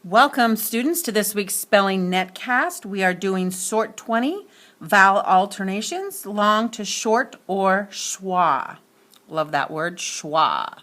Welcome, students, to this week's Spelling Netcast. We are doing Sort 20, Vowel Alternations, long to short or schwa. Love that word, schwa.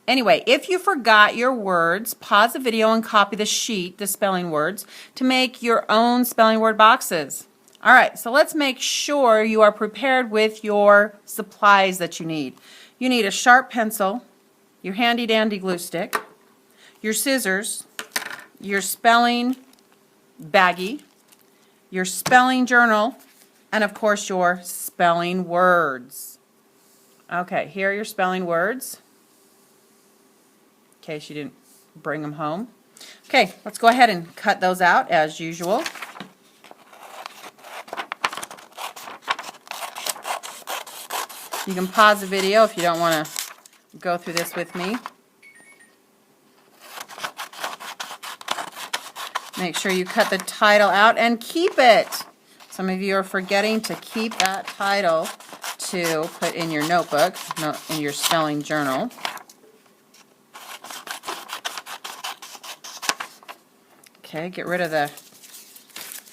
Anyway, if you forgot your words, pause the video and copy the sheet, the spelling words, to make your own spelling word boxes. All right, so let's make sure you are prepared with your supplies that you need. You need a sharp pencil, your handy-dandy glue stick, your scissors, your spelling baggie, your spelling journal, and of course your spelling words. Okay, here are your spelling words, in case you didn't bring them home. Okay, let's go ahead and cut those out as usual. You can pause the video if you don't want to go through this with me. Make sure you cut the title out and keep it. Some of you are forgetting to keep that title to put in your notebook, in your spelling journal. Okay, get rid of the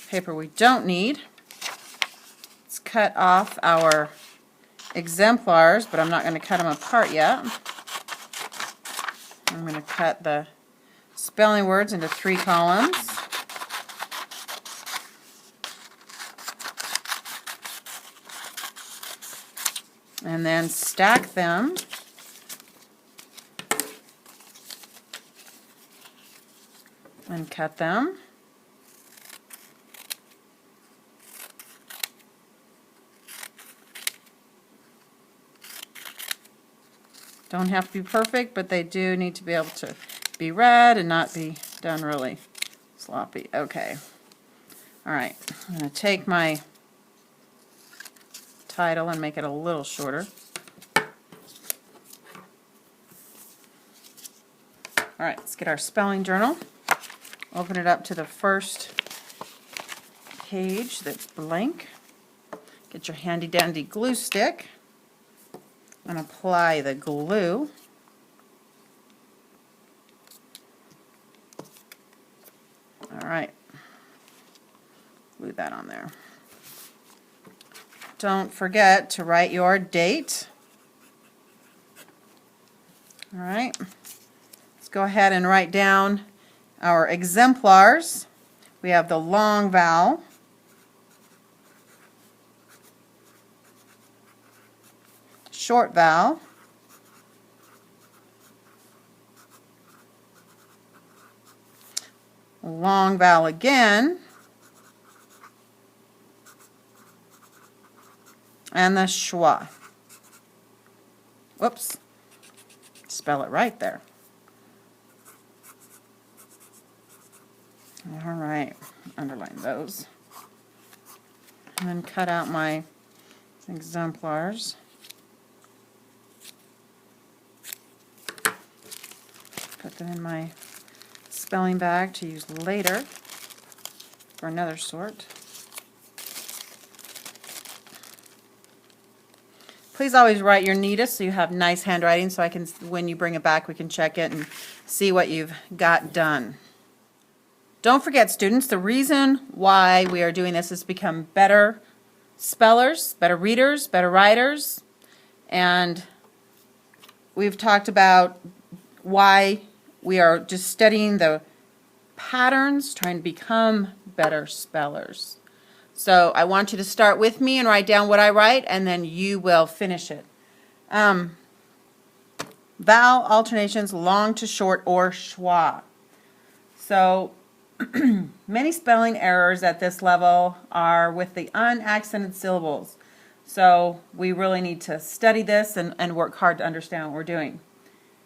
paper we don't need. Let's cut off our exemplars, but I'm not going to cut them apart yet. I'm going to cut the spelling words into 3 columns. And then stack them and cut them. Don't have to be perfect, but they do need to be able to be read and not be done really sloppy. Okay. All right. I'm going to take my title and make it a little shorter. All right, let's get our spelling journal. Open it up to the first page that's blank. Get your handy dandy glue stick and apply the glue. All right, glue that on there. Don't forget to write your date. All right, let's go ahead and write down our exemplars. We have the long vowel, short vowel, long vowel again, and the schwa. Whoops. Spell it right there. All right. Underline those. And then cut out my exemplars. Put them in my spelling bag to use later for another sort. Please always write your neatest so you have nice handwriting so I can, when you bring it back, we can check it and see what you've got done. Don't forget, students, the reason why we are doing this is to become better spellers, better readers, better writers, and we've talked about why we are just studying the patterns, trying to become better spellers. So I want you to start with me and write down what I write, and then you will finish it. Vowel alternations, long to short or schwa. So many spelling errors at this level are with the unaccented syllables. So we really need to study this and work hard to understand what we're doing.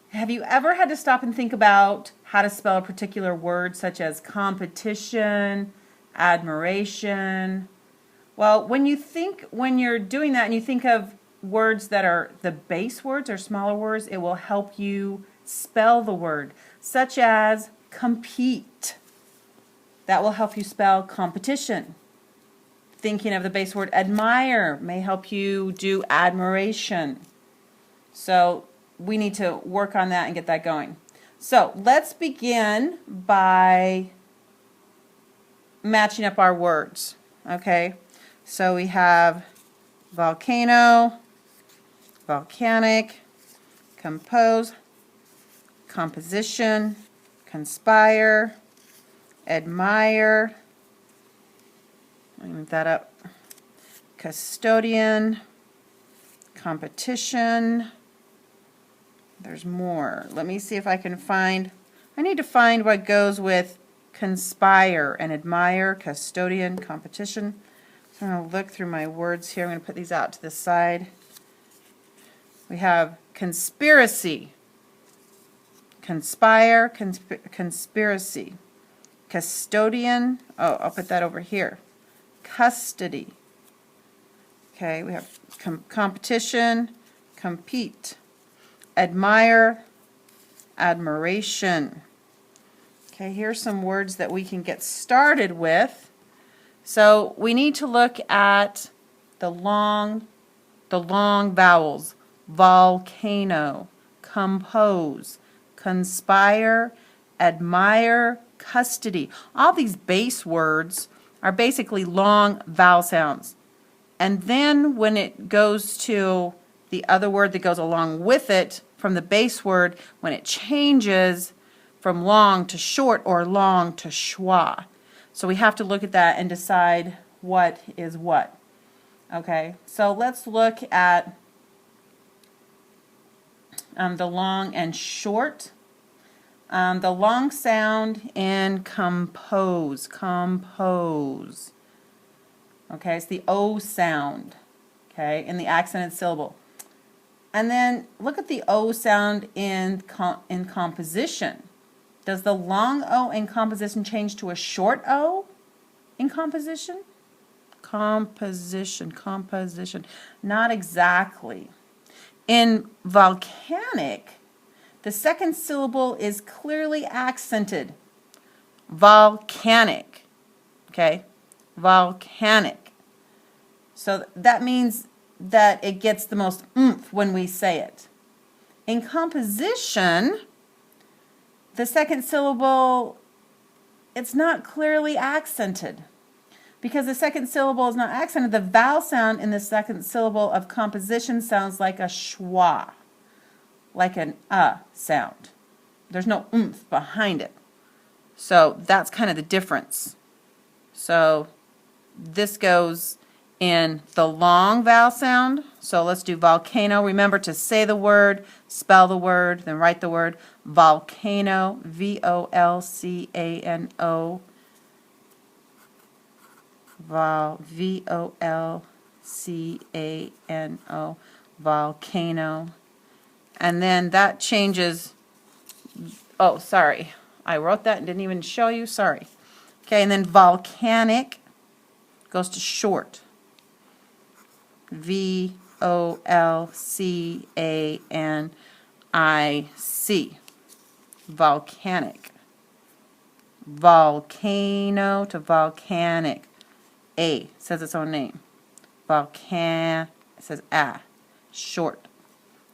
Have you ever had to stop and think about how to spell a particular word, such as competition, admiration? Well, when you're doing that and you think of words that are the base words or smaller words, it will help you spell the word, such as compete. That will help you spell competition. Thinking of the base word admire may help you do admiration. So we need to work on that and get that going. So let's begin by matching up our words. Okay, so we have volcano, volcanic, compose, composition, conspire, admire, let me move that up, custodian, competition. There's more. Let me see if I can find, I need to find what goes with conspire and admire, custodian, competition. So I'm going to look through my words here. I'm going to put these out to the side. We have conspiracy, conspire, conspiracy, custodian, oh, I'll put that over here, custody. Okay, we have competition, compete, admire, admiration. Okay, here's some words that we can get started with. So we need to look at the long vowels. Volcano, compose, conspire, admire, custody. All these base words are basically long vowel sounds. And then when it goes to the other word that goes along with it from the base word, when it changes from long to short or long to schwa. So we have to look at that and decide what is what. Okay, so let's look at the long and short. The long sound in compose, compose. Okay, it's the O sound, okay, in the accented syllable. And then look at the O sound in composition. Does the long O in composition change to a short O in composition? Composition, composition. Not exactly. In volcanic, the second syllable is clearly accented. Volcanic. Okay? Volcanic. So that means that it gets the most oomph when we say it. In composition, the second syllable, it's not clearly accented. Because the second syllable is not accented, the vowel sound in the second syllable of composition sounds like a schwa, like an sound. There's no oomph behind it. So that's kind of the difference. So this goes in the long vowel sound. So let's do volcano. Remember to say the word, spell the word, then write the word. Volcano, V-O-L-C-A-N-O. V-O-L-C-A-N-O. Volcano. And then that changes, oh, sorry. I wrote that and didn't even show you, sorry. Okay, and then volcanic goes to short. V-O-L-C-A-N-I-C. Volcanic. Volcano to volcanic. A says its own name. Volcan, it says short.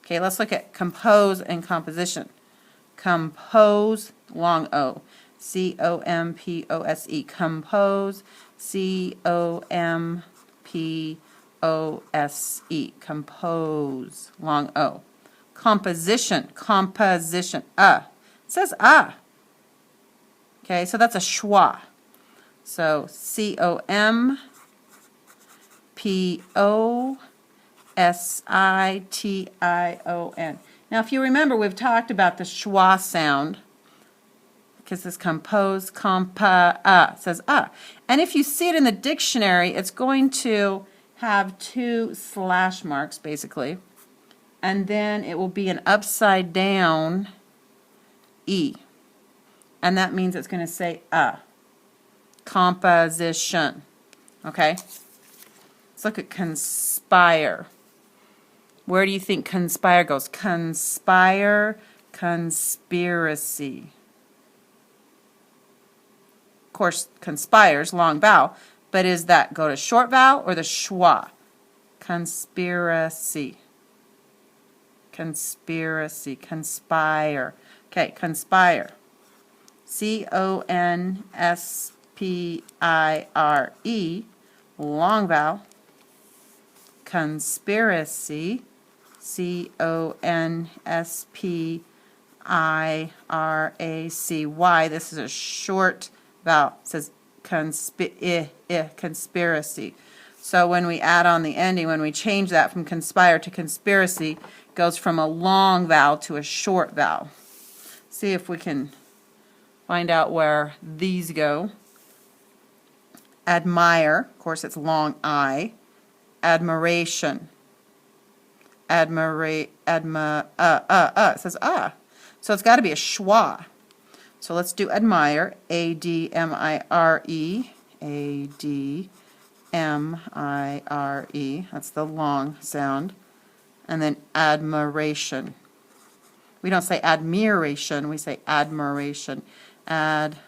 Okay, let's look at compose and composition. Compose, long O. C-O-M-P-O-S-E. Compose, C-O-M-P-O-S-E. Compose, long O. Composition, composition. It says Okay, so that's a schwa. So C-O-M-P-O-S-I-T-I-O-N. Now, if you remember, we've talked about the schwa sound because this compose, says And if you see it in the dictionary, it's going to have two slash marks, basically. And then it will be an upside down E. And that means it's going to say composition. Okay? Let's look at conspire. Where do you think conspire goes? Conspire, conspiracy. Of course, conspires, long vowel, but is that go to short vowel or the schwa? Conspiracy. Conspiracy, conspire. Okay, conspire. C-O-N-S-P-I-R-E, long vowel. Conspiracy. C-O-N-S-P-I-R-A-C-Y. This is a short vowel. It says conspiracy. So when we add on the ending, when we change that from conspire to conspiracy, it goes from a long vowel to a short vowel. See if we can find out where these go. Admire, of course it's long I. Admiration. It says So it's got to be a schwa. So let's do admire. A-D-M-I-R-E. A-D-M-I-R-E. That's the long sound. And then admiration. We don't say admiration, we say admiration. Admiration.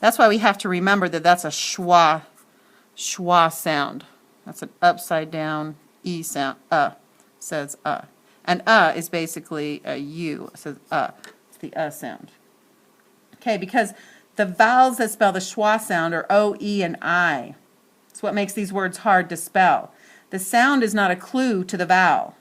That's why we have to remember that that's a schwa sound. That's an upside down E sound. Says And is basically a U. It says It's the sound. Okay, because the vowels that spell the schwa sound are O, E, and I. It's what makes these words hard to spell. The sound is not a clue to the vowel.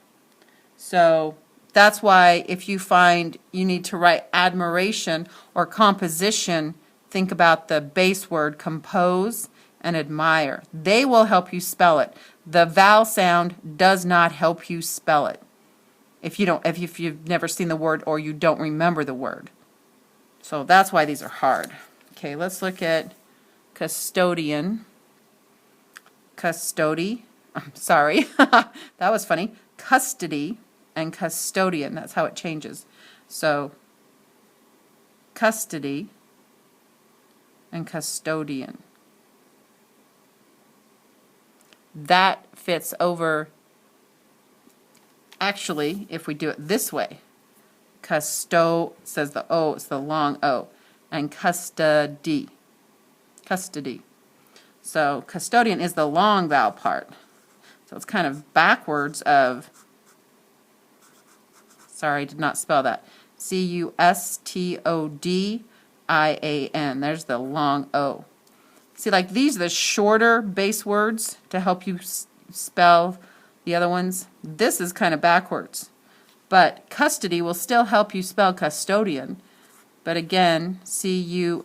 So that's why if you find you need to write admiration or composition, think about the base word compose and admire. They will help you spell it. The vowel sound does not help you spell it if you've never seen the word or you don't remember the word. So that's why these are hard. Okay, let's look at custodian. Sorry, that was funny. Custody and custodian, that's how it changes. So custody and custodian. That fits over, actually, if we do it this way. Says the O, it's the long O. And custody. So custodian is the long vowel part. So it's kind of backwards of, sorry, I did not spell that. C-U-S-T-O-D-I-A-N. There's the long O. See, like these are the shorter base words to help you spell the other ones. This is kind of backwards. But custody will still help you spell custodian. But again, C-U-S-T-O-D-Y.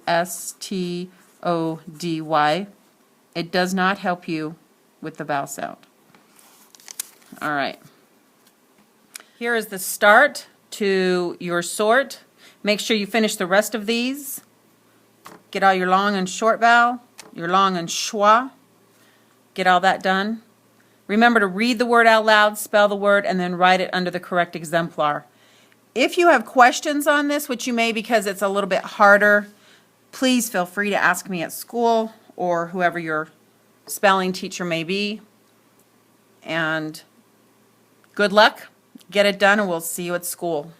It does not help you with the vowel sound. All right. Here is the start to your sort. Make sure you finish the rest of these. Get all your long and short vowel, your long and schwa. Get all that done. Remember to read the word out loud, spell the word, and then write it under the correct exemplar. If you have questions on this, which you may because it's a little bit harder, please feel free to ask me at school or whoever your spelling teacher may be. And good luck. Get it done, and we'll see you at school.